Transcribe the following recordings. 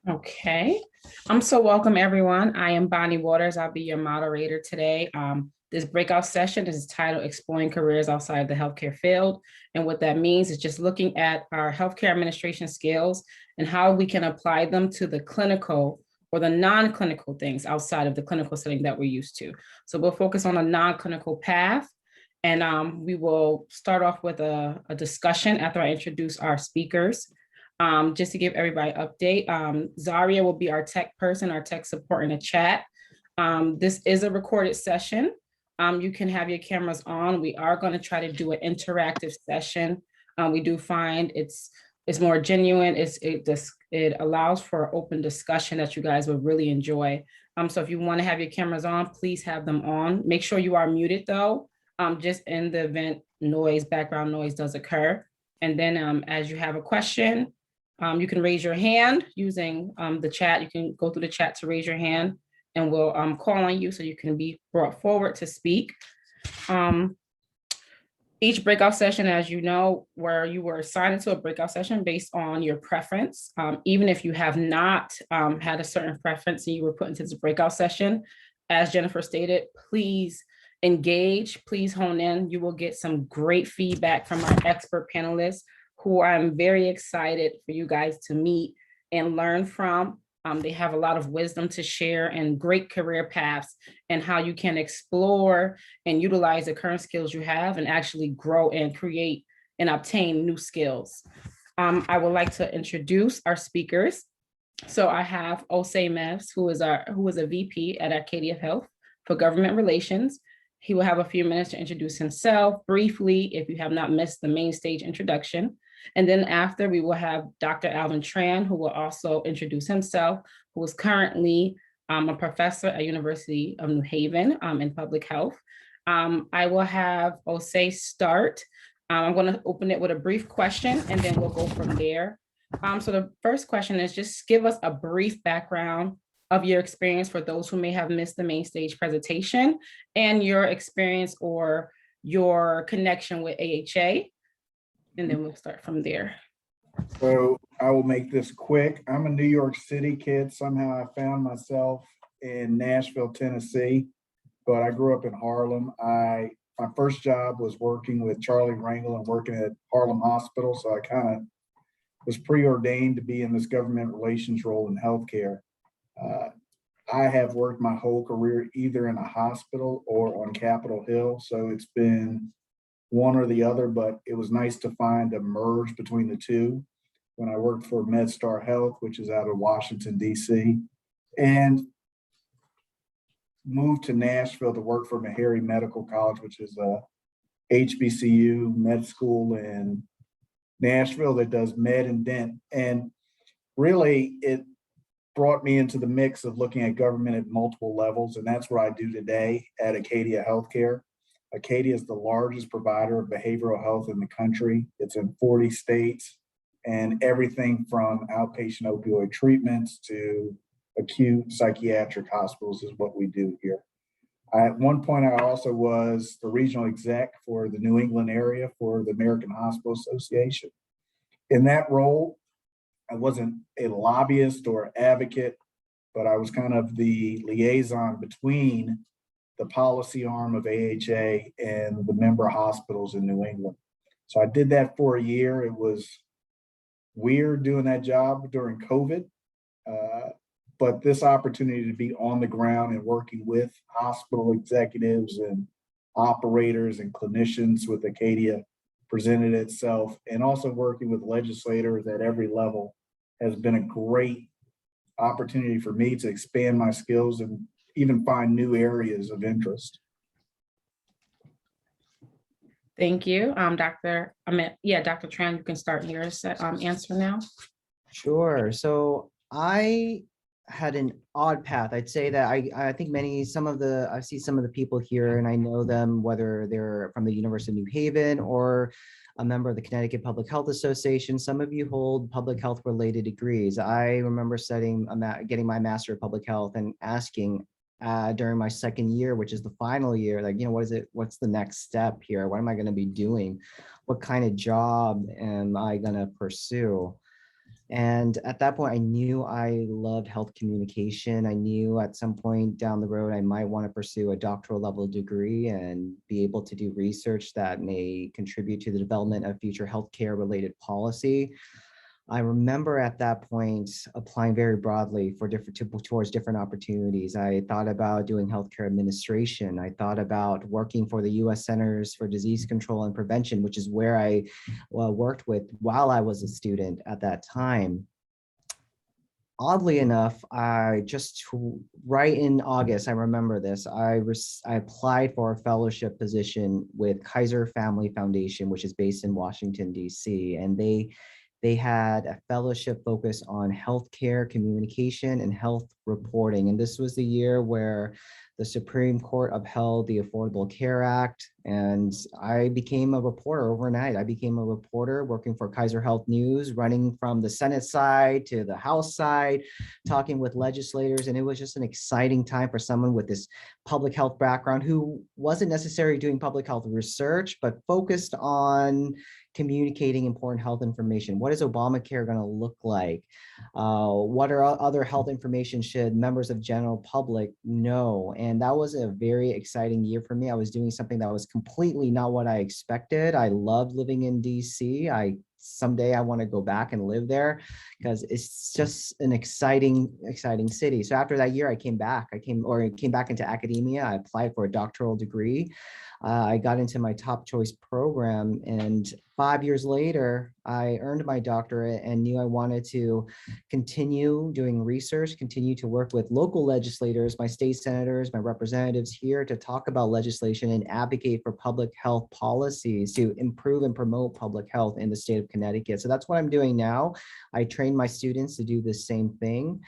Okay. So welcome everyone. I am Bonnie Waters. I'll be your moderator today. This breakout session is titled Exploring Careers Outside the Healthcare Field. And what that means is just looking at our healthcare administration skills and how we can apply them to the clinical or the non-clinical things outside of the clinical setting that we're used to. So we'll focus on a non-clinical path. And we will start off with a discussion after I introduce our speakers. Just to give everybody an update, Zaria will be our tech person, our tech support in the chat. This is a recorded session. You can have your cameras on. We are going to try to do an interactive session. We do find it's more genuine. It allows for open discussion that you guys will really enjoy. So if you want to have your cameras on, please have them on. Make sure you are muted though, just in the event background noise does occur. And then as you have a question, you can raise your hand using the chat. You can go through the chat to raise your hand and we'll call on you so you can be brought forward to speak. Each breakout session, as you know, where you were assigned into a breakout session based on your preference, even if you have not had a certain preference and you were put into this breakout session, as Jennifer stated, please engage, please hone in. You will get some great feedback from our expert panelists who I'm very excited for you guys to meet and learn from. They have a lot of wisdom to share and great career paths and how you can explore and utilize the current skills you have and actually grow and create and obtain new skills. I would like to introduce our speakers. So I have Osei Mevs, who is a VP at Acadia Health for Government Relations. He will have a few minutes to introduce himself briefly if you have not missed the main stage introduction. And then after, we will have Dr. Alvin Tran, who will also introduce himself, who is currently a professor at University of New Haven in public health. I will have Osei start. I'm going to open it with a brief question, and then we'll go from there. So the first question is just give us a brief background of your experience for those who may have missed the main stage presentation and your experience or your connection with AHA. And then we'll start from there. So I will make this quick. I'm a New York City kid. Somehow I found myself in Nashville, Tennessee, but I grew up in Harlem. My first job was working with Charlie Rangel and working at Harlem Hospital. So I kind of was preordained to be in this government relations role in healthcare. I have worked my whole career either in a hospital or on Capitol Hill. So it's been one or the other, but it was nice to find a merge between the two when I worked for MedStar Health, which is out of Washington, D.C., and moved to Nashville to work for Meharry Medical College, which is a HBCU med school in Nashville that does med and dent. And really, it brought me into the mix of looking at government at multiple levels, and that's what I do today at Acadia Healthcare. Acadia is the largest provider of behavioral health in the country. It's in 40 states, and everything from outpatient opioid treatments to acute psychiatric hospitals is what we do here. At one point, I also was the regional exec for the New England area for the American Hospital Association. In that role, I wasn't a lobbyist or advocate, but I was kind of the liaison between the policy arm of AHA and the member hospitals in New England. So I did that for a year. It was weird doing that job during COVID, but this opportunity to be on the ground and working with hospital executives and operators and clinicians with Acadia presented itself, and also working with legislators at every level has been a great opportunity for me to expand my skills and even find new areas of interest. Thank you, Dr. Tran, you can start your answer now. Sure. So I had an odd path. I'd say that I think I see some of the people here and I know them, whether they're from the University of New Haven or a member of the Connecticut Public Health Association. Some of you hold public health related degrees. I remember getting my Master of Public Health and asking during my second year, which is the final year, like, what's the next step here? What am I going to be doing? What kind of job am I going to pursue? And at that point, I knew I loved health communication. I knew at some point down the road, I might want to pursue a doctoral level degree and be able to do research that may contribute to the development of future healthcare related policy. I remember at that point applying very broadly for towards different opportunities. I thought about doing healthcare administration. I thought about working for the U.S. Centers for Disease Control and Prevention, which is where I worked with while I was a student at that time. Oddly enough, right in August, I remember this, I applied for a fellowship position with Kaiser Family Foundation, which is based in Washington, D.C. And they had a fellowship focus on healthcare communication and health reporting. And this was the year where the Supreme Court upheld the Affordable Care Act. And I became a reporter overnight. I became a reporter working for Kaiser Health News, running from the Senate side to the House side, talking with legislators. And it was just an exciting time for someone with this public health background who wasn't necessarily doing public health research, but focused on communicating important health information. What is Obamacare going to look like? What are other health information should members of general public know? And that was a very exciting year for me. I was doing something that was completely not what I expected. I loved living in DC. Someday I want to go back and live there because it's just an exciting city. So after that year, I came back into academia. I applied for a doctoral degree. I got into my top choice program, and 5 years later, I earned my doctorate and knew I wanted to continue doing research, continue to work with local legislators, my state senators, my representatives here to talk about legislation and advocate for public health policies to improve and promote public health in the state of Connecticut. So that's what I'm doing now. I train my students to do the same thing.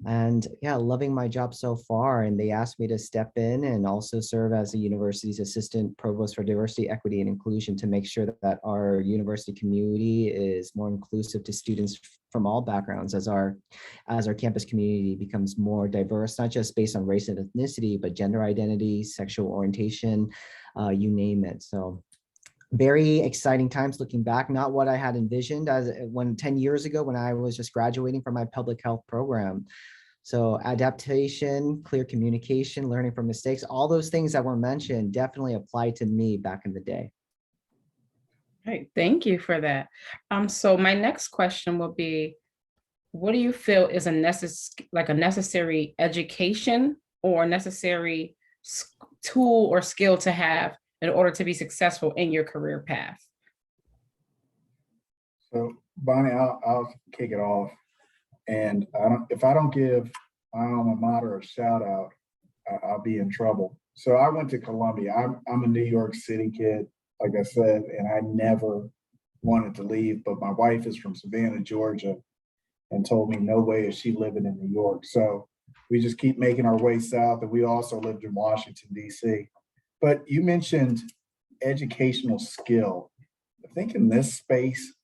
And yeah, loving my job so far. And they asked me to step in and also serve as the university's assistant provost for diversity, equity, and inclusion to make sure that our university community is more inclusive to students from all backgrounds as our campus community becomes more diverse, not just based on race and ethnicity, but gender identity, sexual orientation, you name it. So very exciting times looking back, not what I had envisioned as 10 years ago when I was just graduating from my public health program. So adaptation, clear communication, learning from mistakes, all those things that were mentioned definitely apply to me back in the day. Right, thank you for that. So my next question will be, what do you feel is a necessary education or necessary tool or skill to have in order to be successful in your career path? So Bonnie, I'll kick it off. And if I don't give my alma mater a shout out, I'll be in trouble. So I went to Columbia. I'm a New York City kid, like I said, and I never wanted to leave. But my wife is from Savannah, Georgia, and told me no way is she living in New York. So we just keep making our way south. And we also lived in Washington, D.C. But you mentioned educational skill. I think in this space,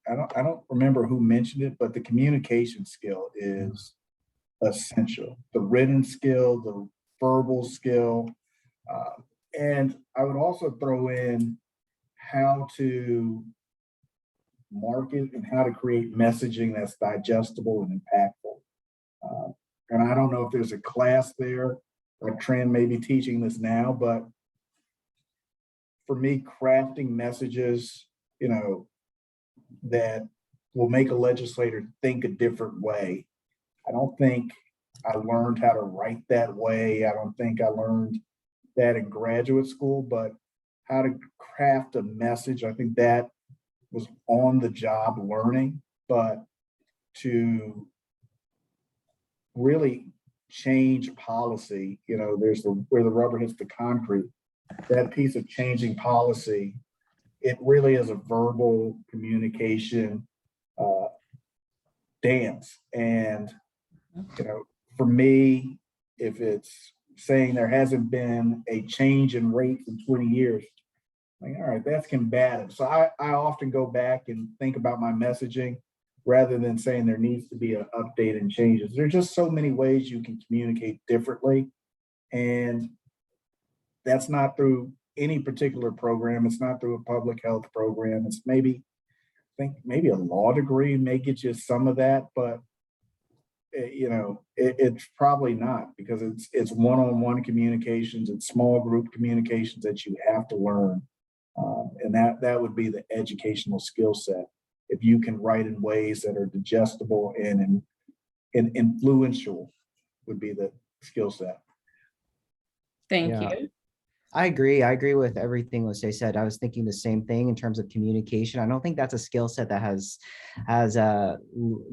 I don't remember who mentioned it, but the communication skill is essential. The written skill, the verbal skill, and I would also throw in how to market and how to create messaging that's digestible and impactful. And I don't know if there's a class there, like Trent may be teaching this now, but for me, crafting messages, that will make a legislator think a different way. I don't think I learned how to write that way. I don't think I learned that in graduate school, but how to craft a message, I think that was on the job learning. But to really change policy, there's where the rubber hits the concrete, that piece of changing policy, it really is a verbal communication dance. And, for me, if it's saying there hasn't been a change in rates in 20 years, like, all right, that's combative. So I often go back and think about my messaging rather than saying there needs to be an update and changes. There's just so many ways you can communicate differently. And that's not through any particular program. It's not through a public health program. It's maybe think maybe a law degree may get you some of that, but it's probably not, because it's one-on-one communications, it's small group communications that you have to learn. And that would be the educational skill set. If you can write in ways that are digestible and influential, would be the skill set. Thank Yeah. you. I agree. I agree with everything Jose said. I was thinking the same thing in terms of communication. I don't think that's a skill set that has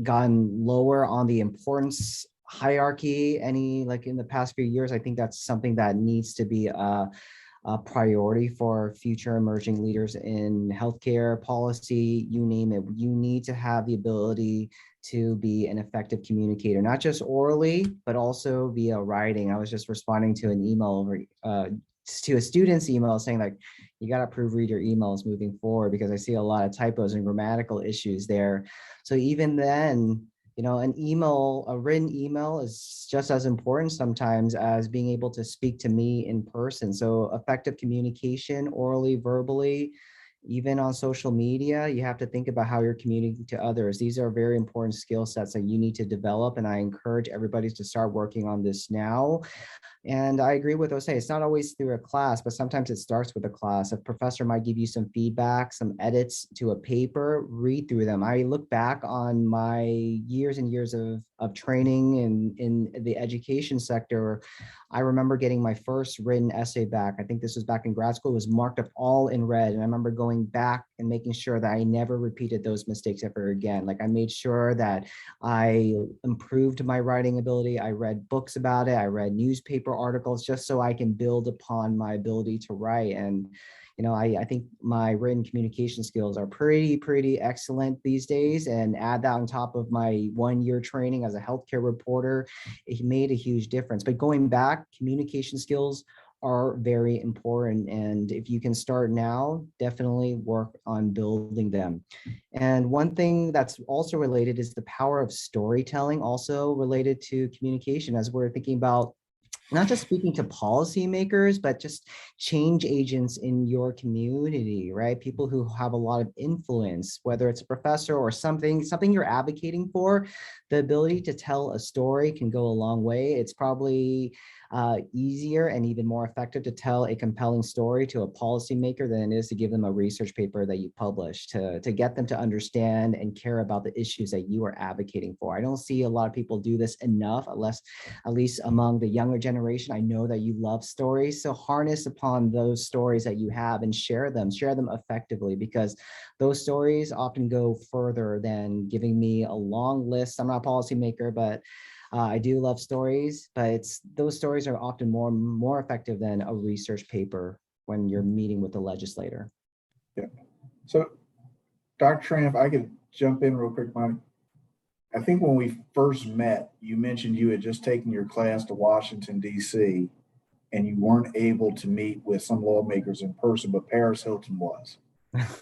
gone lower on the importance hierarchy any like in the past few years. I think that's something that needs to be a priority for future emerging leaders in healthcare policy, you name it. You need to have the ability to be an effective communicator, not just orally, but also via writing. I was just responding to an email to a student's email saying like, you got to proofread your emails moving forward, because I see a lot of typos and grammatical issues there. So even then, a written email is just as important sometimes as being able to speak to me in person. So effective communication, orally, verbally, even on social media, you have to think about how you're communicating to others. These are very important skill sets that you need to develop. And I encourage everybody to start working on this now. And I agree with Jose, it's not always through a class, but sometimes it starts with a class. A professor might give you some feedback, some edits to a paper, read through them. I look back on my years and years of training in the education sector. I remember getting my first written essay back. I think this was back in grad school. It was marked up all in red. And I remember going back and making sure that I never repeated those mistakes ever again. Like I made sure that I improved my writing ability. I read books about it. I read newspaper articles just so I can build upon my ability to write. And I think my written communication skills are pretty excellent these days. And add that on top of my 1-year training as a healthcare reporter, it made a huge difference. But going back, communication skills are very important. And if you can start now, definitely work on building them. And one thing that's also related is the power of storytelling, also related to communication, as we're thinking about not just speaking to policymakers, but just change agents in your community, right? People who have a lot of influence, whether it's a professor or something you're advocating for. The ability to tell a story can go a long way. It's probably easier and even more effective to tell a compelling story to a policymaker than it is to give them a research paper that you publish, to get them to understand and care about the issues that you are advocating for. I don't see a lot of people do this enough, unless at least among the younger generation. I know that you love stories, so harness upon those stories that you have and share them effectively, because those stories often go further than giving me a long list. I'm not a policymaker, but I do love stories, but those stories are often more effective than a research paper when you're meeting with the legislator. Yeah. So, Dr. Tran, if I could jump in real quick, Mike. I think when we first met, you mentioned you had just taken your class to Washington, D.C., and you weren't able to meet with some lawmakers in person, but Paris Hilton was.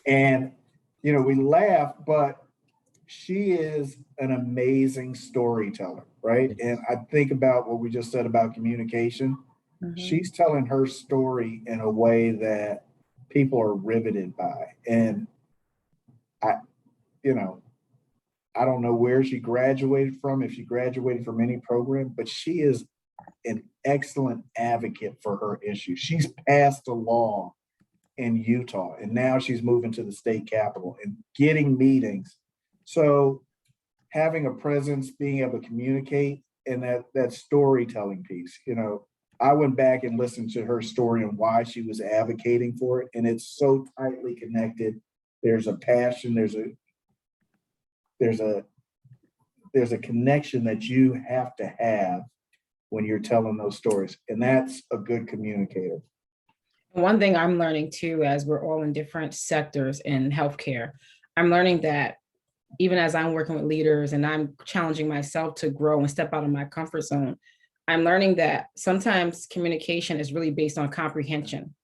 And, we laugh, but she is an amazing storyteller, right? And I think about what we just said about communication. Mm-hmm. She's telling her story in a way that people are riveted by. And I don't know where she graduated from, if she graduated from any program, but she is an excellent advocate for her issue. She's passed a law in Utah, and now she's moving to the state capitol and getting meetings. So having a presence, being able to communicate, and that storytelling piece, I went back and listened to her story and why she was advocating for it. And it's so tightly connected. There's a passion, there's a connection that you have to have when you're telling those stories. And that's a good communicator. One thing I'm learning too, as we're all in different sectors in healthcare, I'm learning that even as I'm working with leaders and I'm challenging myself to grow and step out of my comfort zone, I'm learning that sometimes communication is really based on comprehension.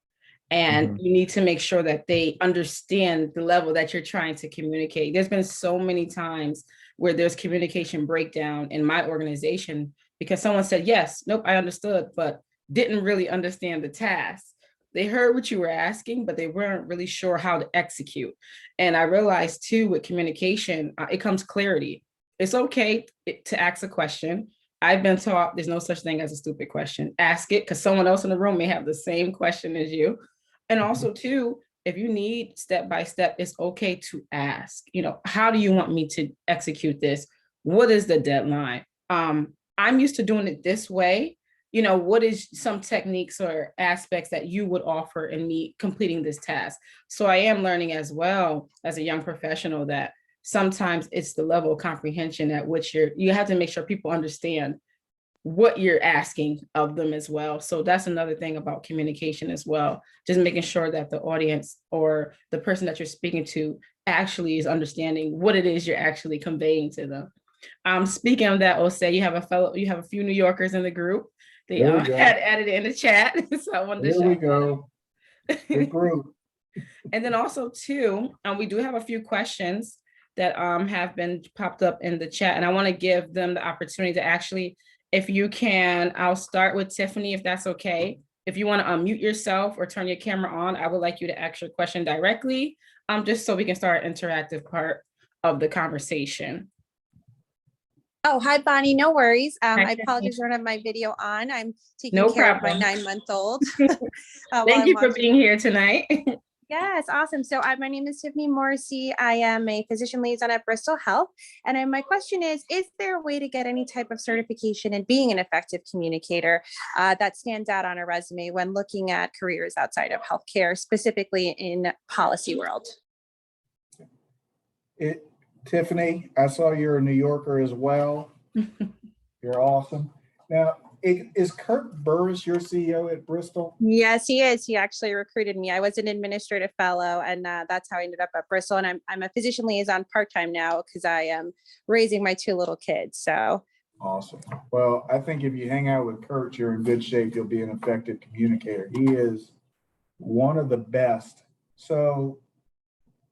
And you need to make sure that they understand the level that you're trying to communicate. There's been so many times where there's communication breakdown in my organization because someone said, yes, nope, I understood, but didn't really understand the task. they heard what you were asking, but they weren't really sure how to execute. And I realized too, with communication, it comes clarity. It's okay to ask a question. I've been taught there's no such thing as a stupid question. Ask it because someone else in the room may have the same question as you. And also too, if you need step by step, it's okay to ask, how do you want me to execute this? What is the deadline? I'm used to doing it this way. What is some techniques or aspects that you would offer in me completing this task? So I am learning as well as a young professional that sometimes it's the level of comprehension at which you have to make sure people understand what you're asking of them as well. So that's another thing about communication as well. Just making sure that the audience or the person that you're speaking to actually is understanding what it is you're actually conveying to them. Speaking of that, Osei, you have a few New Yorkers in the group. They had added it in the chat. So I wanted to There we go. Good group. And then also too, we do have a few questions that have been popped up in the chat, and I want to give them the opportunity to actually, if you can, I'll start with Tiffany, if that's okay. If you want to unmute yourself or turn your camera on, I would like you to ask your question directly, just so we can start an interactive part of the conversation. Oh, hi, Bonnie. No worries. Hi, I apologize I don't have my video on. I'm taking No care problem. of my 9-month-old. Thank you for being here tonight. Yes, awesome. So my name is Tiffany Morrissey. I am a physician liaison at Bristol Health. And my question is there a way to get any type of certification in being an effective communicator that stands out on a resume when looking at careers outside of healthcare, specifically in policy world? Tiffany, I saw you're a New Yorker as well. You're awesome. Now, is Kurt Burris your CEO at Bristol? Yes, he is. He actually recruited me. I was an administrative fellow, and that's how I ended up at Bristol. And I'm a physician liaison part-time now because I am raising my 2 little kids. So awesome. Well, I think if you hang out with Kurt, you're in good shape. You'll be an effective communicator. He is one of the best. So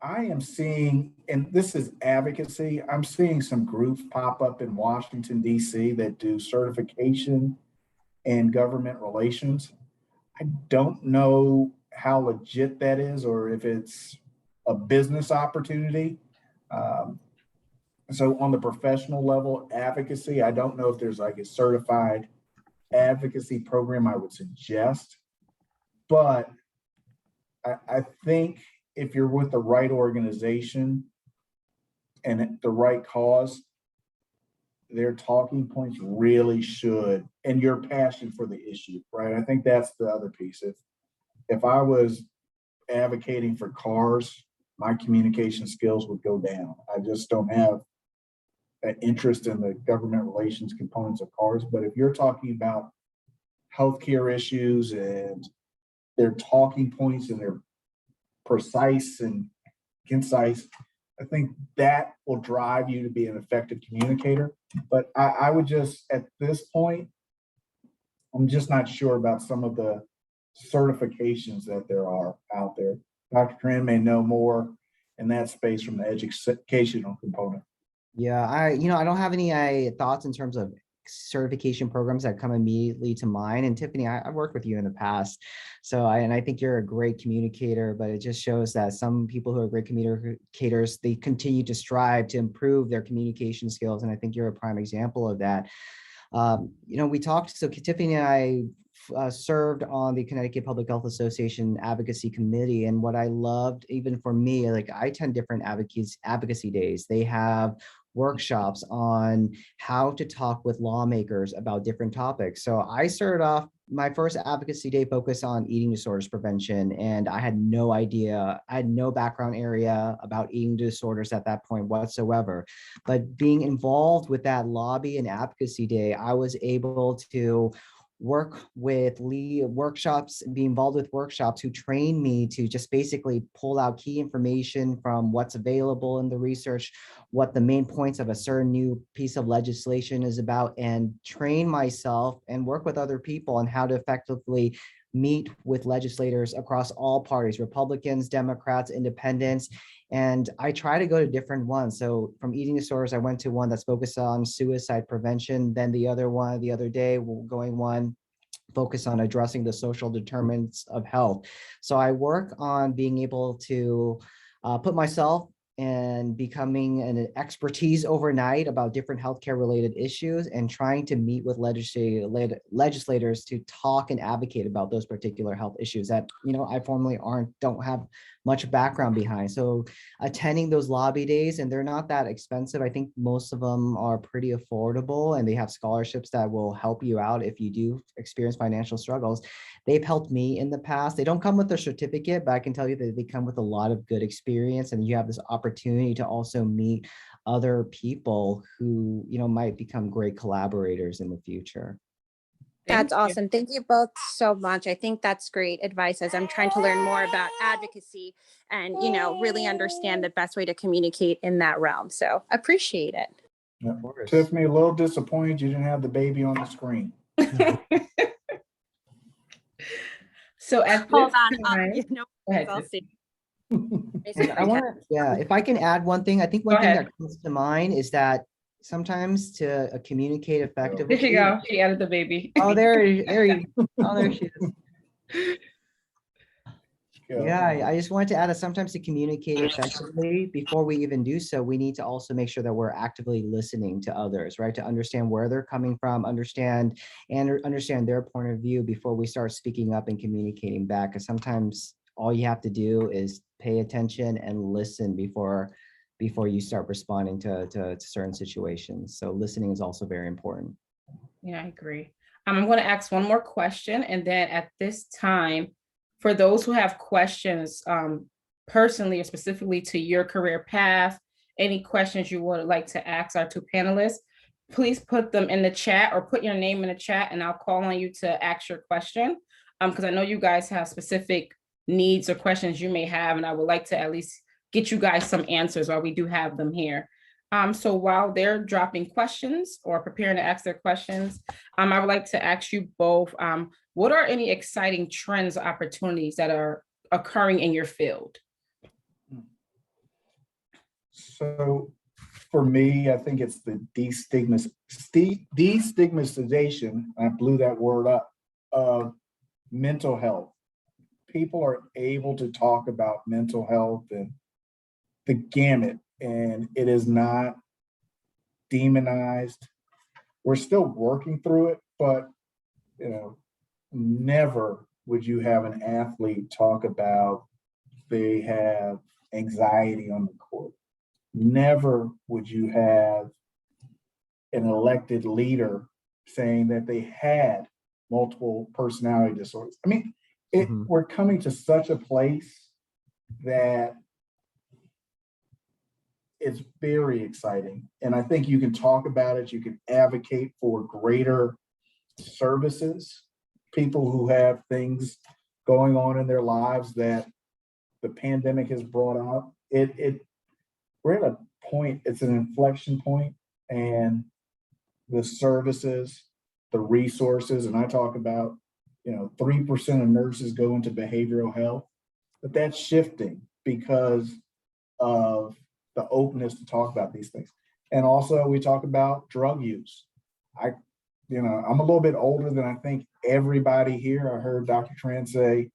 I am seeing, and this is advocacy, I'm seeing some groups pop up in Washington, D.C. that do certification and government relations. I don't know how legit that is or if it's a business opportunity. So on the professional level, advocacy, I don't know if there's like a certified advocacy program I would suggest, but I think if you're with the right organization and the right cause, their talking points really should, and your passion for the issue, right? I think that's the other piece. If I was advocating for cars, my communication skills would go down. I just don't have an interest in the government relations components of cars. But if you're talking about healthcare issues and their talking points and they're precise and concise, I think that will drive you to be an effective communicator. But I would just, at this point, I'm just not sure about some of the certifications that there are out there. Dr. Tran may know more in that space from the educational component. Yeah, I don't have any thoughts in terms of certification programs that come immediately to mind. And Tiffany, I've worked with you in the past. So I think you're a great communicator, but it just shows that some people who are great communicators, they continue to strive to improve their communication skills. And I think you're a prime example of that. We talked, so Tiffany and I served on the Connecticut Public Health Association Advocacy Committee. And what I loved, even for me, like I attend different advocacy days. They have workshops on how to talk with lawmakers about different topics. So I started off my first advocacy day focused on eating disorders prevention. And I had no idea, I had no background area about eating disorders at that point whatsoever. But being involved with that lobby and advocacy day, I was able to work with workshops, be involved with workshops who trained me to just basically pull out key information from what's available in the research, what the main points of a certain new piece of legislation is about, and train myself and work with other people on how to effectively meet with legislators across all parties, Republicans, Democrats, Independents. And I try to go to different ones. So from eating disorders, I went to one that's focused on suicide prevention. Then the other day, going one focus on addressing the social determinants of health. So I work on being able to put myself and becoming an expertise overnight about different healthcare related issues and trying to meet with legislators to talk and advocate about those particular health issues that, you know, I formally don't have much background behind. So attending those lobby days, and they're not that expensive. I think most of them are pretty affordable, and they have scholarships that will help you out if you do experience financial struggles. They've helped me in the past. They don't come with a certificate, but I can tell you that they come with a lot of good experience, and you have this opportunity to also meet other people who, you know, might become great collaborators in the future. That's Thank you. awesome. Thank you both so much. I think that's great advice as I'm trying to learn more about advocacy and, you know, really understand the best way to communicate in that realm. So appreciate it. Yeah. Of course. Tiffany, a little disappointed you didn't have the baby on the screen. So at Hold this on. time, You know, go ahead, I'll Tiffany. see. And I want to, yeah, if I can add one thing, I think one Go thing ahead. that comes to mind is that sometimes to communicate effectively. There she go. She added the baby. Oh, there you, oh, there she is. Yeah, I just wanted to add that sometimes to communicate effectively, before we even do so, we need to also make sure that we're actively listening to others, right? To understand where they're coming from, understand their point of view before we start speaking up and communicating back. Because sometimes all you have to do is pay attention and listen before you start responding to certain situations. So listening is also very important. Yeah, I agree. I'm going to ask one more question, and then at this time, for those who have questions personally or specifically to your career path, any questions you would like to ask our two panelists, please put them in the chat or put your name in the chat, and I'll call on you to ask your question. Because I know you guys have specific needs or questions you may have, and I would like to at least get you guys some answers while we do have them here. So while they're dropping questions or preparing to ask their questions, I would like to ask you both, what are any exciting trends, opportunities that are occurring in your field? So for me, I think it's the destigmatization, I blew that word up, of mental health. People are able to talk about mental health and the gamut, and it is not demonized. We're still working through it, but you know, never would you have an athlete talk about they have anxiety on the court. Never would you have an elected leader saying that they had multiple personality disorders. I mean, we're coming to such a place that it's very exciting. And I think you can talk about it. You can advocate for greater services, people who have things going on in their lives that the pandemic has brought up. We're at a point, it's an inflection point, and the services, the resources, and I talk about, 3% of nurses go into behavioral health, but that's shifting because of the openness to talk about these things. And also we talk about drug use. I'm a little bit older than I think everybody here. I heard Dr. Tran say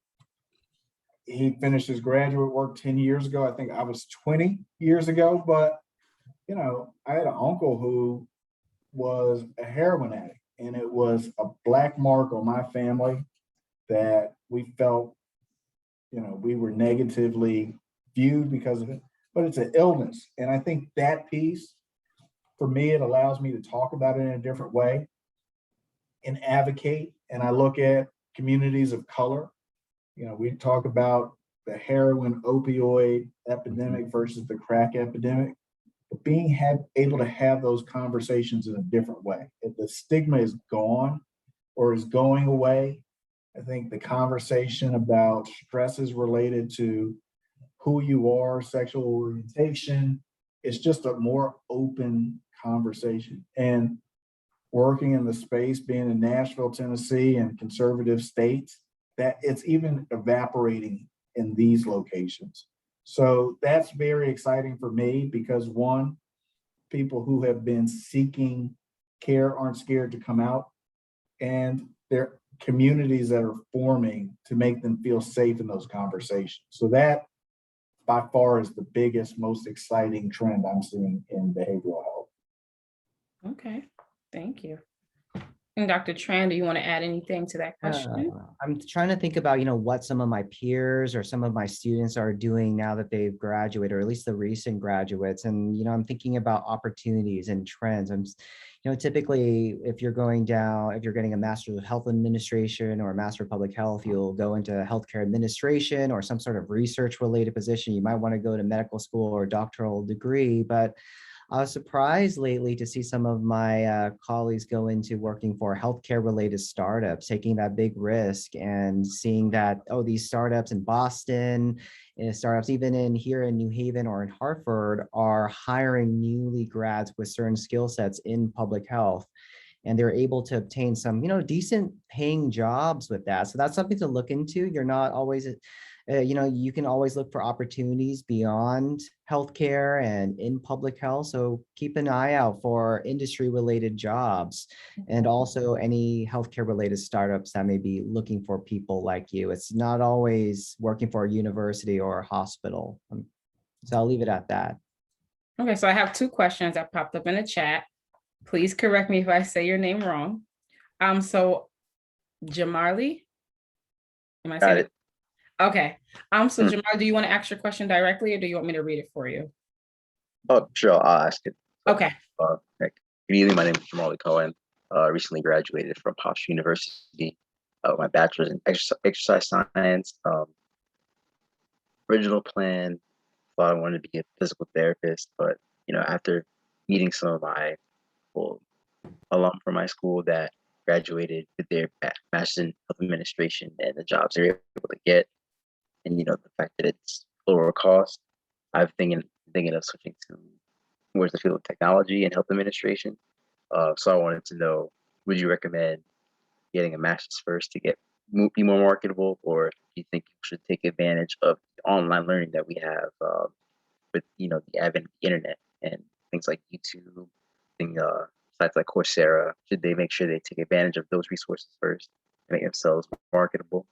he finished his graduate work 10 years ago. I think I was 20 years ago, but I had an uncle who was a heroin addict, and it was a black mark on my family that we felt, we were negatively viewed because of it, but it's an illness. And I think that piece, for me, it allows me to talk about it in a different way and advocate. And I look at communities of color. We talk about the heroin opioid epidemic versus the crack epidemic, but being able to have those conversations in a different way. If the stigma is gone or is going away, I think the conversation about stresses related to who you are, sexual orientation, it's just a more open conversation. And working in the space, being in Nashville, Tennessee, and conservative states, that it's even evaporating in these locations. So that's very exciting for me because, one, people who have been seeking care aren't scared to come out, and communities that are forming to make them feel safe in those conversations. So that by far is the biggest, most exciting trend I'm seeing in behavioral health. Okay, thank you. And Dr. Tran, do you want to add anything to that question? I'm trying to think about, what some of my peers or some of my students are doing now that they've graduated, or at least the recent graduates. And, I'm thinking about opportunities and trends. Typically, if you're getting a Master's of Health Administration or a Master of Public Health, you'll go into healthcare administration or some sort of research related position. You might want to go to medical school or doctoral degree, but I was surprised lately to see some of my colleagues go into working for healthcare related startups, taking that big risk and seeing that, these startups in Boston, startups even here in New Haven or in Hartford are hiring newly grads with certain skill sets in public health. And they're able to obtain some, decent paying jobs with that. So that's something to look into. You're not always you can always look for opportunities beyond healthcare and in public health. So keep an eye out for industry related jobs and also any healthcare related startups that may be looking for people like you. It's not always working for a university or a hospital. So I'll leave it at that. Okay, so I have two questions that popped up in the chat. Please correct me if I say your name wrong. So Jamarli, am I saying it? Okay. So Jamar, do you want to ask your question directly or do you want me to read it for you? Oh, sure. I'll ask it. Okay. Good evening. My name is Jamarli Cohen. Recently graduated from Hofstra University. My bachelor's in exercise science. Original plan, thought I wanted to be a physical therapist, but after meeting some of my alum from my school that graduated with their master's in health administration and the jobs they're able to get, and the fact that it's lower cost, I'm thinking of switching towards the field of technology and health administration. So I wanted to know, would you recommend getting a master's first to be more marketable, or do you think you should take advantage of the online learning that we have with the advent of the internet and things like YouTube, sites like Coursera? Should they make sure they take advantage of those resources first to make themselves marketable?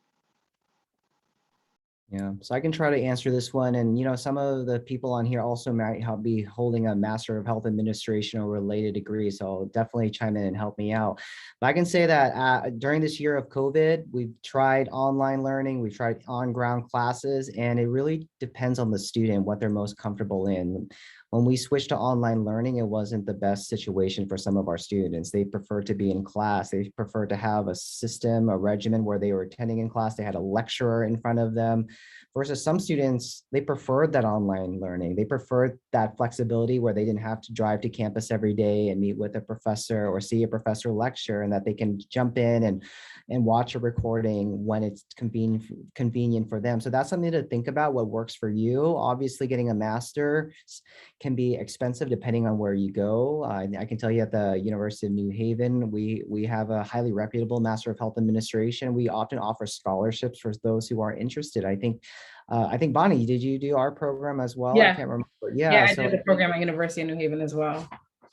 Yeah, so I can try to answer this one. And, some of the people on here also might be holding a Master of Health Administration or related degree. So definitely chime in and help me out. But I can say that during this year of COVID, we've tried online learning, we've tried on-ground classes, and it really depends on the student, what they're most comfortable in. When we switched to online learning, it wasn't the best situation for some of our students. They prefer to be in class. They prefer to have a system, a regimen where they were attending in class. They had a lecturer in front of them. Versus some students, they preferred that online learning. They preferred that flexibility where they didn't have to drive to campus every day and meet with a professor or see a professor lecture, and that they can jump in and watch a recording when it's convenient for them. So that's something to think about, what works for you. Obviously, getting a master's can be expensive depending on where you go. I can tell you at the University of New Haven, we have a highly reputable Master of Health Administration. We often offer scholarships for those who are interested. I think Bonnie, did you do our program as well? Yeah. I can't remember. Yeah, I did the program at University of New Haven as well.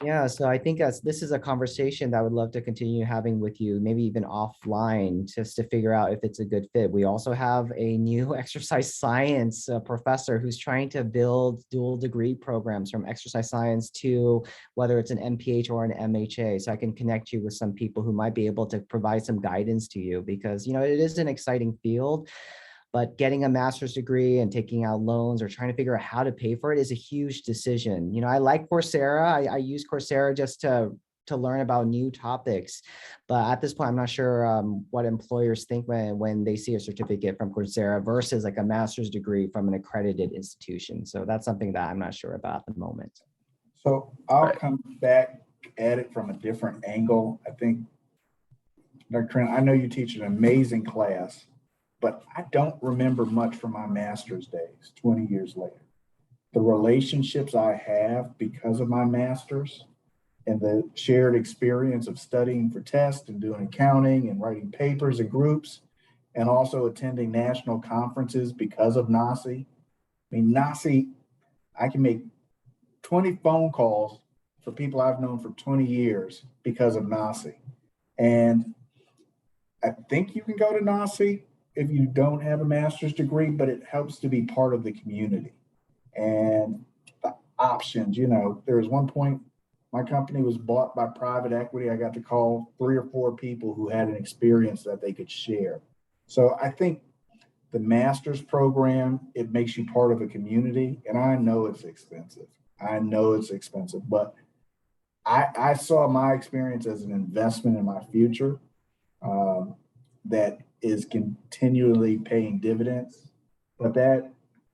Yeah, so I think this is a conversation that I would love to continue having with you, maybe even offline, just to figure out if it's a good fit. We also have a new exercise science professor who's trying to build dual degree programs from exercise science to whether it's an MPH or an MHA. So I can connect you with some people who might be able to provide some guidance to you, because it is an exciting field. But getting a master's degree and taking out loans or trying to figure out how to pay for it is a huge decision. I like Coursera. I use Coursera just to learn about new topics. But at this point, I'm not sure what employers think when they see a certificate from Coursera versus like a master's degree from an accredited institution. So that's something that I'm not sure about at the moment. So I'll come back at it from a different angle. I think, Dr. Trent, I know you teach an amazing class, but I don't remember much from my master's days 20 years later. The relationships I have because of my master's and the shared experience of studying for tests and doing accounting and writing papers and groups, and also attending national conferences because of NACI. I mean, NACI, I can make 20 phone calls for people I've known for 20 years because of NACI. And I think you can go to NASI if you don't have a master's degree, but it helps to be part of the community. And the options, there was one point my company was bought by private equity. I got to call 3 or 4 people who had an experience that they could share. So I think the master's program, it makes you part of a community. And I know it's expensive. But I saw my experience as an investment in my future that is continually paying dividends. But that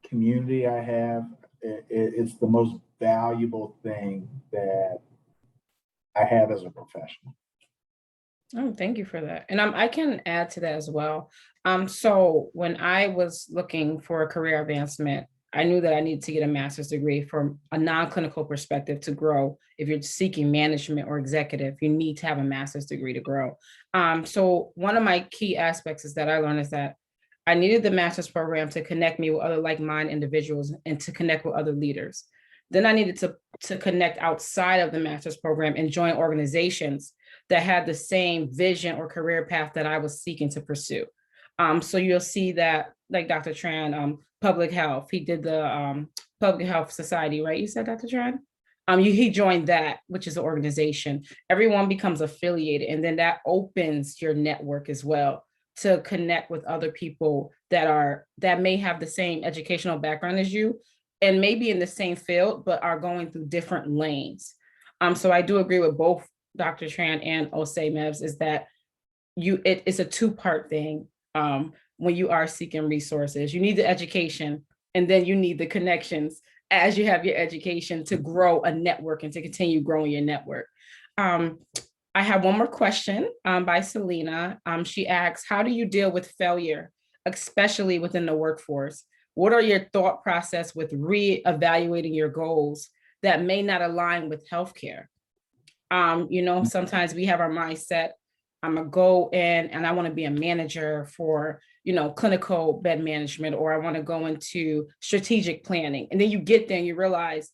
community I have, it's the most valuable thing that I have as a professional. Oh, thank you for that. And I can add to that as well. So when I was looking for a career advancement, I knew that I needed to get a master's degree from a non-clinical perspective to grow. If you're seeking management or executive, you need to have a master's degree to grow. So one of my key aspects is that I learned is that I needed the master's program to connect me with other like-minded individuals and to connect with other leaders. Then I needed to connect outside of the master's program and join organizations that had the same vision or career path that I was seeking to pursue. So you'll see that, like Dr. Tran, public health, he did the Public Health Society, right? You said, Dr. Tran? He joined that, which is an organization. Everyone becomes affiliated, and then that opens your network as well to connect with other people that may have the same educational background as you, and maybe in the same field, but are going through different lanes. So I do agree with both Dr. Tran and Osei Mevs, is that it's a two-part thing. When you are seeking resources, you need the education, and then you need the connections as you have your education to grow a network and to continue growing your network. I have one more question by Selena. She asks, how do you deal with failure, especially within the workforce? What are your thought process with reevaluating your goals that may not align with healthcare? Sometimes we have our mindset, I'm gonna go in and I want to be a manager for, clinical bed management, or I want to go into strategic planning. And then you get there and you realize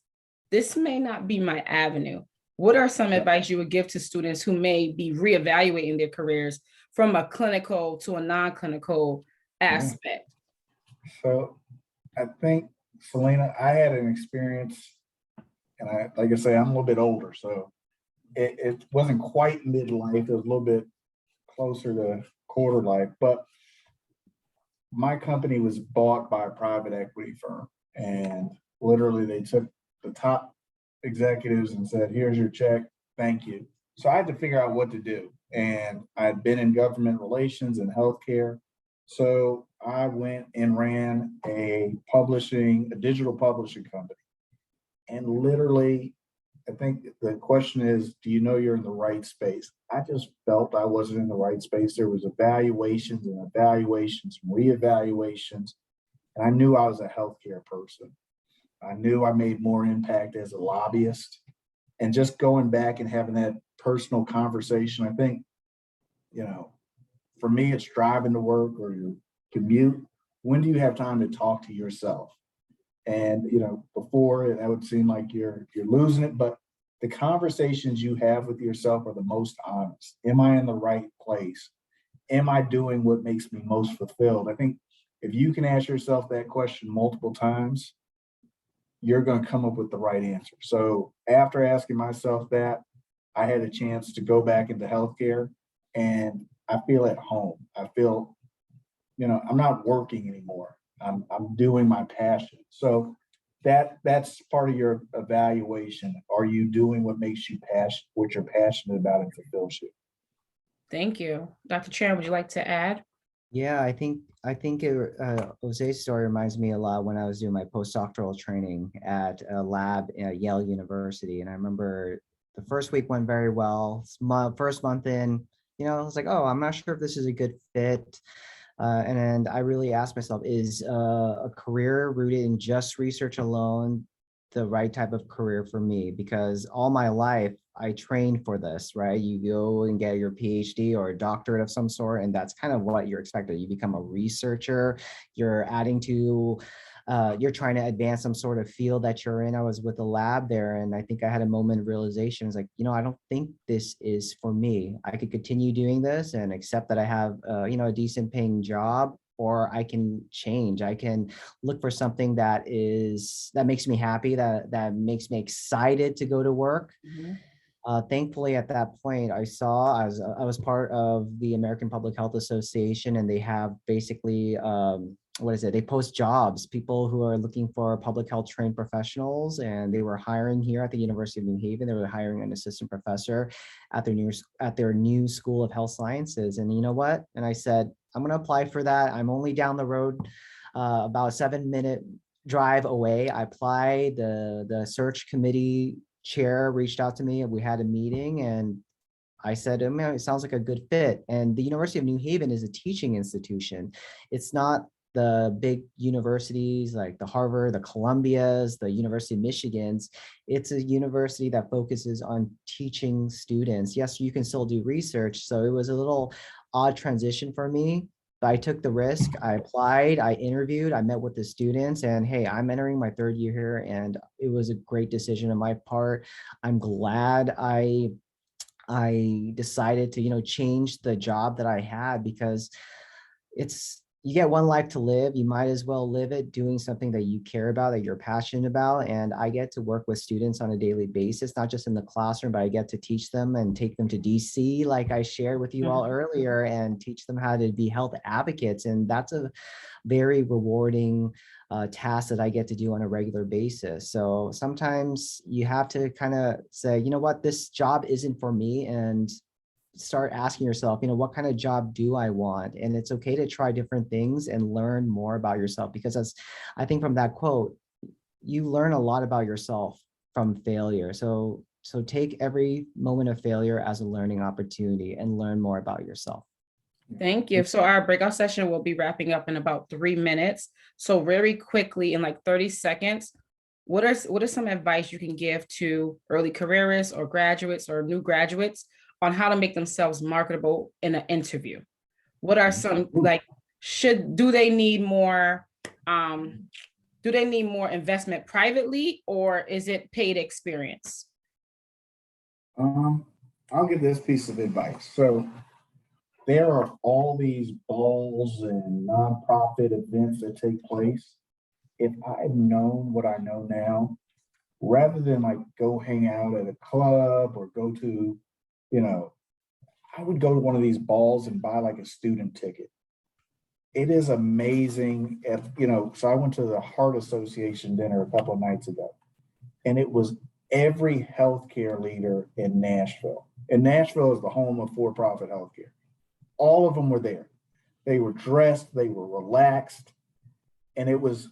this may not be my avenue. What are some advice you would give to students who may be reevaluating their careers from a clinical to a non-clinical aspect? So I think, Selena, I had an experience, and like I say, I'm a little bit older, so it wasn't quite midlife. It was a little bit closer to quarter life, but my company was bought by a private equity firm, and literally they took the top executives and said, here's your check, thank you. So I had to figure out what to do. And I'd been in government relations and healthcare. So I went and ran a digital publishing company. And literally, I think the question is, do you know you're in the right space? I just felt I wasn't in the right space. There was evaluations and evaluations, reevaluations, and I knew I was a healthcare person. I knew I made more impact as a lobbyist. And just going back and having that personal conversation, I think, for me, it's driving to work or your commute. When do you have time to talk to yourself? And, before that would seem like you're losing it, but the conversations you have with yourself are the most honest. Am I in the right place? Am I doing what makes me most fulfilled? I think if you can ask yourself that question multiple times, you're going to come up with the right answer. So after asking myself that, I had a chance to go back into healthcare, and I feel at home. I feel, I'm not working anymore. I'm doing my passion. So that's part of your evaluation. Are you doing what makes you what you're passionate about and fulfills you? Thank you. Dr. Tran, would you like to add? Yeah, I think Jose's story reminds me a lot when I was doing my postdoctoral training at a lab at Yale University. And I remember the first week went very well. First month in, I was like, oh, I'm not sure if this is a good fit. And I really asked myself, is a career rooted in just research alone the right type of career for me? Because all my life, I trained for this, right? You go and get your PhD or a doctorate of some sort, and that's kind of what you're expected. You become a researcher, you're adding to you're trying to advance some sort of field that you're in. I was with the lab there, and I think I had a moment of realization. It's like, I don't think this is for me. I could continue doing this and accept that I have, a decent paying job, or I can change. I can look for something that makes me happy, that makes me excited to go to work. Thankfully, at that point, I was part of the American Public Health Association, and they have basically, what is it? They post jobs, people who are looking for public health trained professionals, and they were hiring here at the University of New Haven. They were hiring an assistant professor at their new School of Health Sciences. And you know what? And I said, I'm going to apply for that. I'm only down the road, about a 7-minute drive away. I applied. The search committee chair reached out to me, and we had a meeting, and I said, man, it sounds like a good fit. And the University of New Haven is a teaching institution. It's not the big universities like the Harvard, the Columbias, the University of Michigans. It's a university that focuses on teaching students. Yes, you can still do research. So it was a little odd transition for me, but I took the risk. I applied, I interviewed, I met with the students, and hey, I'm entering my 3rd year here, and it was a great decision on my part. I'm glad I decided to, change the job that I had, because you get one life to live. You might as well live it doing something that you care about, that you're passionate about. And I get to work with students on a daily basis, not just in the classroom, but I get to teach them and take them to DC, like I shared with you all earlier, and teach them how to be health advocates. And that's a very rewarding task that I get to do on a regular basis. So sometimes you have to kind of say, you know what, this job isn't for me, and start asking yourself, what kind of job do I want? And it's okay to try different things and learn more about yourself, because as I think from that quote, you learn a lot about yourself from failure. So take every moment of failure as a learning opportunity and learn more about yourself. Thank you. So our breakout session will be wrapping up in about 3 minutes. So very quickly, in like 30 seconds, what are some advice you can give to early careerists or graduates or new graduates on how to make themselves marketable in an interview? What are some, like, do they need more investment privately, or is it paid experience? I'll give this piece of advice. So there are all these balls and nonprofit events that take place. If I had known what I know now, rather than like go hang out at a club or go to, I would go to one of these balls and buy like a student ticket. It is amazing so I went to the Heart Association dinner a couple of nights ago, and it was every healthcare leader in Nashville. And Nashville is the home of for-profit healthcare. All of them were there. They were dressed, they were relaxed, and it was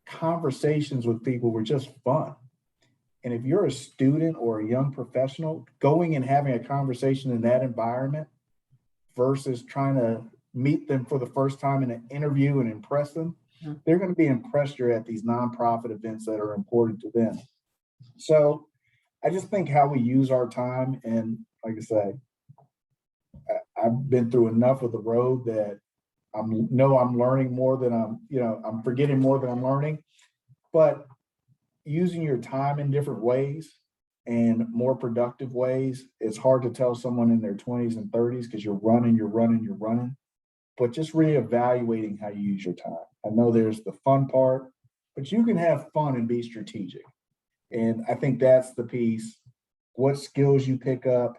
conversations with people were just fun. And if you're a student or a young professional, going and having a conversation in that environment versus trying to meet them for the first time in an interview and impress them, they're going to be impressed you're at these nonprofit events that are important to them. So I just think how we use our time, and like I say, I've been through enough of the road that I'm learning more than I'm forgetting more than I'm learning, but using your time in different ways and more productive ways. It's hard to tell someone in their 20s and 30s because you're running, but just reevaluating how you use your time. I know there's the fun part, but you can have fun and be strategic. And I think that's the piece. What skills you pick up,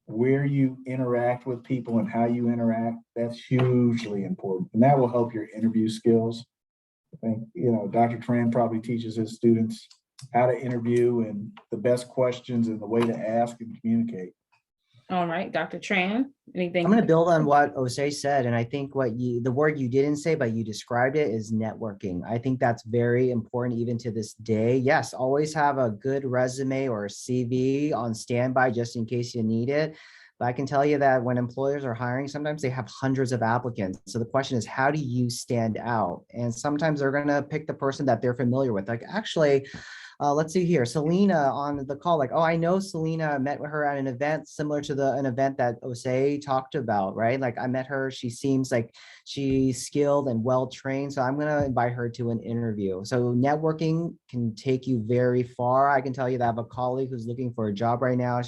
where you interact with people and how you interact, that's hugely important. And that will help your interview skills. I think, Dr. Tran probably teaches his students how to interview and the best questions and the way to ask and communicate. All right, Dr. Tran, anything? I'm going to build on what Jose said. And I think the word you didn't say, but you described it, is networking. I think that's very important even to this day. Yes, always have a good resume or a CV on standby just in case you need it. But I can tell you that when employers are hiring, sometimes they have hundreds of applicants. So the question is, how do you stand out? And sometimes they're going to pick the person that they're familiar with. Like, actually, Let's see here, Selena on the call, like, oh, I know Selena, I met with her at an event similar to an event that Osei talked about, right? Like I met her, she seems like she's skilled and well-trained, so I'm gonna invite her to an interview. So networking can take you very far. I can tell you that I have a colleague who's looking for a job right now.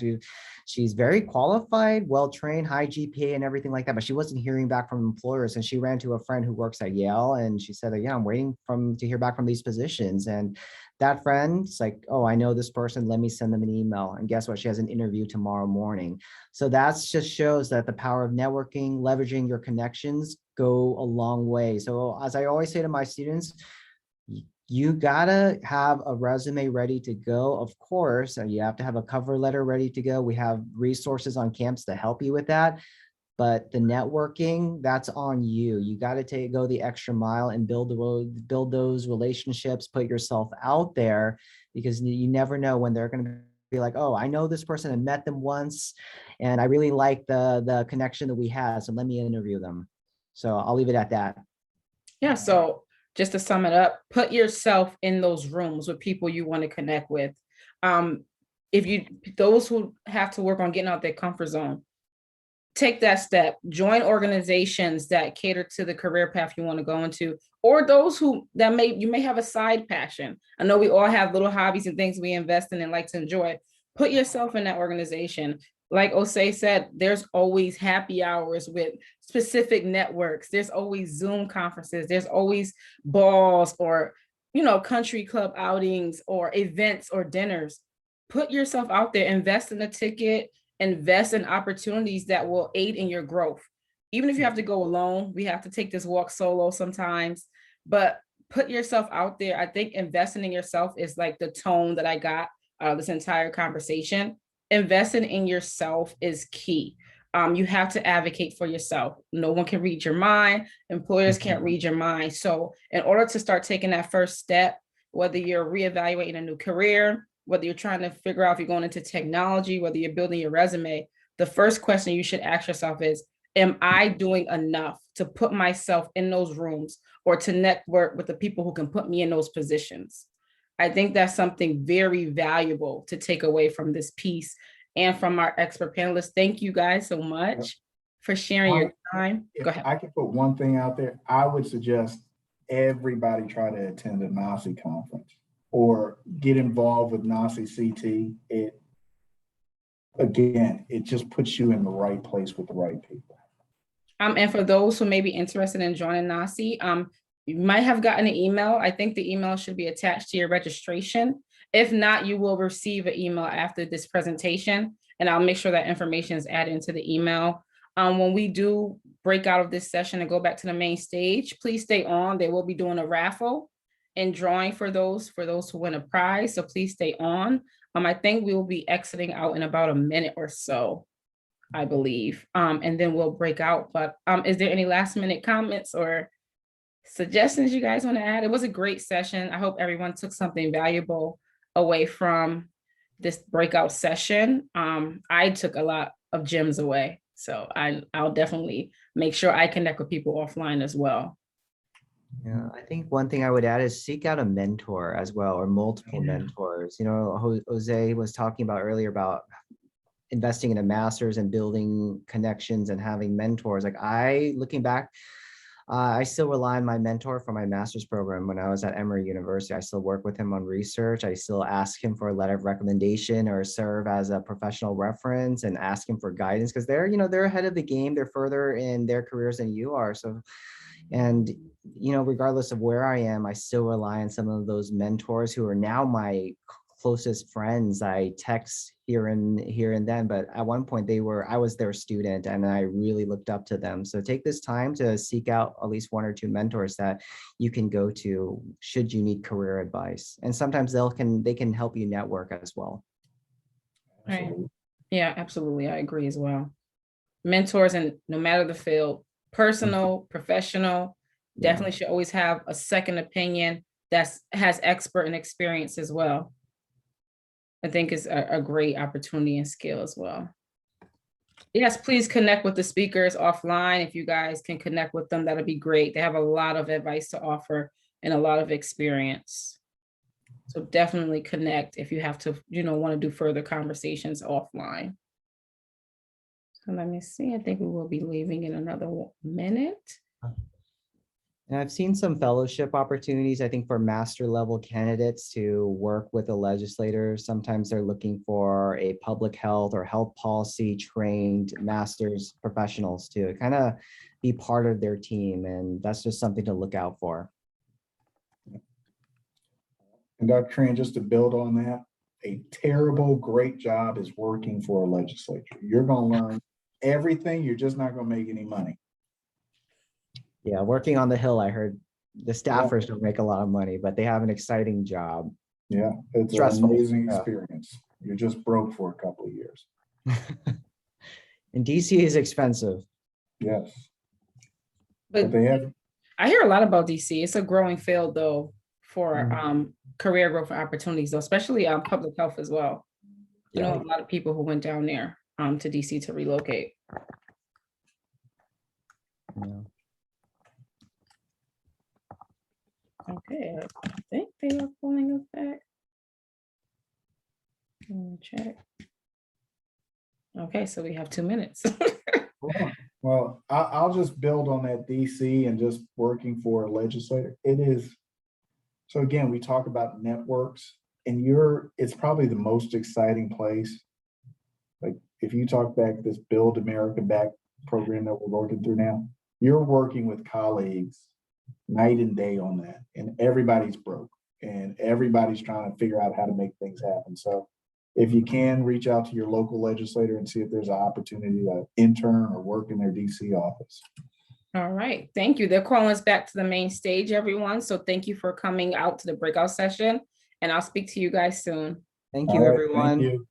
She's very qualified, well-trained, high GPA and everything like that, but she wasn't hearing back from employers. And she ran to a friend who works at Yale, and she said, yeah, I'm waiting to hear back from these positions. And that friend's like, oh, I know this person, let me send them an email. And guess what? She has an interview tomorrow morning. So that's just shows that the power of networking, leveraging your connections go a long way. So as I always say to my students, you gotta have a resume ready to go. Of course, you have to have a cover letter ready to go. We have resources on campus to help you with that. But the networking, that's on you. You got to go the extra mile and build those relationships, put yourself out there, because you never know when they're going to be like, oh, I know this person and met them once, and I really like the connection that we had, so let me interview them. So I'll leave it at that. Yeah, so just to sum it up, put yourself in those rooms with people you want to connect with. Those who have to work on getting out their comfort zone, take that step, join organizations that cater to the career path you want to go into, or those you may have a side passion. I know we all have little hobbies and things we invest in and like to enjoy. Put yourself in that organization. Like Osei said, there's always happy hours with specific networks. There's always Zoom conferences. There's always balls or, country club outings or events or dinners. Put yourself out there, invest in a ticket, invest in opportunities that will aid in your growth. Even if you have to go alone, we have to take this walk solo sometimes, but put yourself out there. I think investing in yourself is like the tone that I got out of this entire conversation. Investing in yourself is key. You have to advocate for yourself. No one can read your mind. Employers can't read your mind. So in order to start taking that first step, whether you're reevaluating a new career, whether you're trying to figure out if you're going into technology, whether you're building your resume, the first question you should ask yourself is, am I doing enough to put myself in those rooms or to network with the people who can put me in those positions? I think that's something very valuable to take away from this piece and from our expert panelists. Thank you guys so much for sharing your time. Go ahead. I can put one thing out there. I would suggest everybody try to attend a NASI conference or get involved with NASI CT. It just puts you in the right place with the right people. And for those who may be interested in joining NASI, you might have gotten an email. I think the email should be attached to your registration. If not, you will receive an email after this presentation, and I'll make sure that information is added into the email. When we do break out of this session and go back to the main stage, please stay on. They will be doing a raffle and drawing for those who win a prize. So please stay on. I think we will be exiting out in about a minute or so, I believe. And then we'll break out. But is there any last minute comments or suggestions you guys want to add? It was a great session. I hope everyone took something valuable away from this breakout session. I took a lot of gems away. So I'll definitely make sure I connect with people offline as well. Yeah, I think one thing I would add is seek out a mentor as well, or multiple mentors. Jose was talking about earlier about investing in a master's and building connections and having mentors. Like looking back, I still rely on my mentor for my master's program. When I was at Emory University, I still work with him on research. I still ask him for a letter of recommendation or serve as a professional reference and ask him for guidance, because they're ahead of the game. They're further in their careers than you are. So, and regardless of where I am, I still rely on some of those mentors who are now my closest friends. I text here and then, but at one point I was their student and I really looked up to them. So take this time to seek out at least one or two mentors that you can go to should you need career advice. And sometimes they can help you network as well. Right. Yeah, absolutely. I agree as well. Mentors, and no matter the field, personal, professional, definitely should always have a second opinion that has expert and experience as well. I think is a great opportunity and skill as well. Yes, please connect with the speakers offline. If you guys can connect with them, that'll be great. They have a lot of advice to offer and a lot of experience. So definitely connect if you have to, want to do further conversations offline. So let me see, I think we will be leaving in another minute. And I've seen some fellowship opportunities, I think, for master level candidates to work with the legislators. Sometimes they're looking for a public health or health policy trained master's professionals to kind of be part of their team. And that's just something to look out for. And Dr. Tran, just to build on that, a terrible, great job is working for a legislature. You're going to learn everything. You're just not going to make any money. Yeah, working on the Hill, I heard the staffers don't make a lot of money, but they have an exciting job. Yeah, it's Stressful. an amazing Yeah. experience. You're just broke for a couple of years. And DC is expensive. Yes. But But they have, I hear a lot about DC. It's a growing field though for career growth opportunities, though, especially public health as well. I know a lot of people who went down there to DC to relocate. Yeah. Okay, I think they are pulling us back. Let me check. Okay, so we have 2 minutes. well, I'll just build on that DC and just working for a legislator. It is. So again, we talk about networks and it's probably the most exciting place. Like if you talk back this Build America Back program that we're working through now, you're working with colleagues night and day on that, and everybody's broke and everybody's trying to figure out how to make things happen. So if you can reach out to your local legislator and see if there's an opportunity to intern or work in their DC office. All right, thank you. They're calling us back to the main stage, everyone. So thank you for coming out to the breakout session, and I'll speak to you guys soon. Thank All you, right, everyone. Thank you.